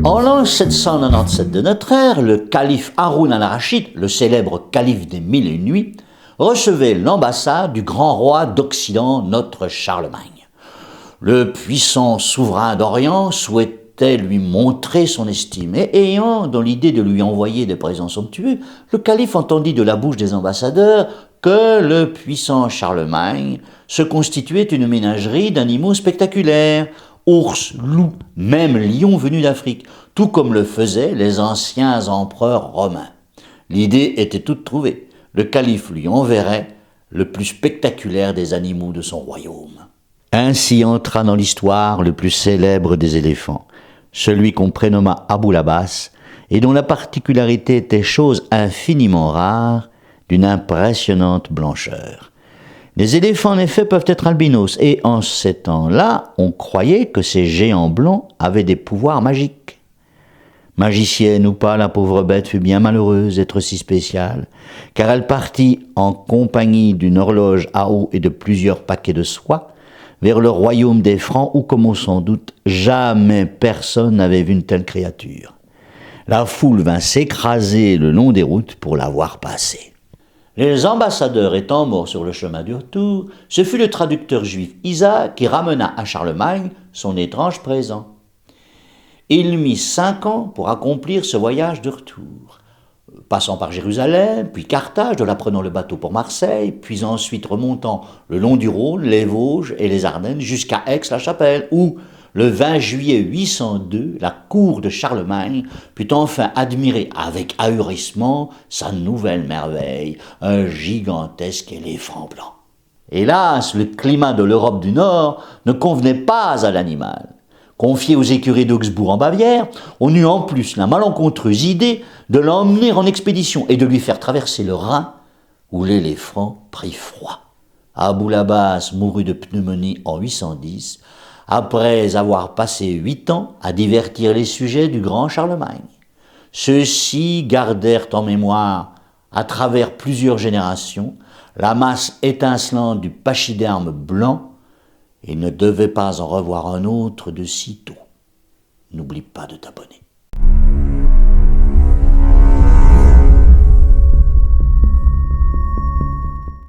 En l'an 797 de notre ère, le calife Haroun al-Rachid, le célèbre calife des Mille et une nuits, recevait l'ambassade du grand roi d'Occident, notre Charlemagne. Le puissant souverain d'Orient souhaitait lui montrer son estime, et ayant dans l'idée de lui envoyer des présents somptueux, le calife entendit de la bouche des ambassadeurs que le puissant Charlemagne se constituait une ménagerie d'animaux spectaculaires, ours, loups, même lions venus d'Afrique, tout comme le faisaient les anciens empereurs romains. L'idée était toute trouvée. Le calife lui enverrait le plus spectaculaire des animaux de son royaume. Ainsi entra dans l'histoire le plus célèbre des éléphants, celui qu'on prénomma Abou l'Abbas, et dont la particularité était chose infiniment rare, d'une impressionnante blancheur. Les éléphants, en effet, peuvent être albinos, et en ces temps-là, on croyait que ces géants blancs avaient des pouvoirs magiques. Magicienne ou pas, la pauvre bête fut bien malheureuse d'être si spéciale, car elle partit en compagnie d'une horloge à eau et de plusieurs paquets de soie vers le royaume des Francs, où, comme on s'en doute, jamais personne n'avait vu une telle créature. La foule vint s'écraser le long des routes pour la voir passer. Les ambassadeurs étant morts sur le chemin du retour, ce fut le traducteur juif Isaac qui ramena à Charlemagne son étrange présent. Il mit 5 ans pour accomplir ce voyage de retour, passant par Jérusalem, puis Carthage, de là prenant le bateau pour Marseille, puis ensuite remontant le long du Rhône, les Vosges et les Ardennes jusqu'à Aix-la-Chapelle, où, le 20 juillet 802, la cour de Charlemagne put enfin admirer avec ahurissement sa nouvelle merveille, un gigantesque éléphant blanc. Hélas, le climat de l'Europe du Nord ne convenait pas à l'animal. Confié aux écuries d'Augsbourg en Bavière, on eut en plus la malencontreuse idée de l'emmener en expédition et de lui faire traverser le Rhin, où l'éléphant prit froid. Abou l'Abbas mourut de pneumonie en 810, après avoir passé 8 ans à divertir les sujets du grand Charlemagne. Ceux-ci gardèrent en mémoire, à travers plusieurs générations, la masse étincelante du pachyderme blanc, et ne devait pas en revoir un autre de sitôt. N'oublie pas de t'abonner.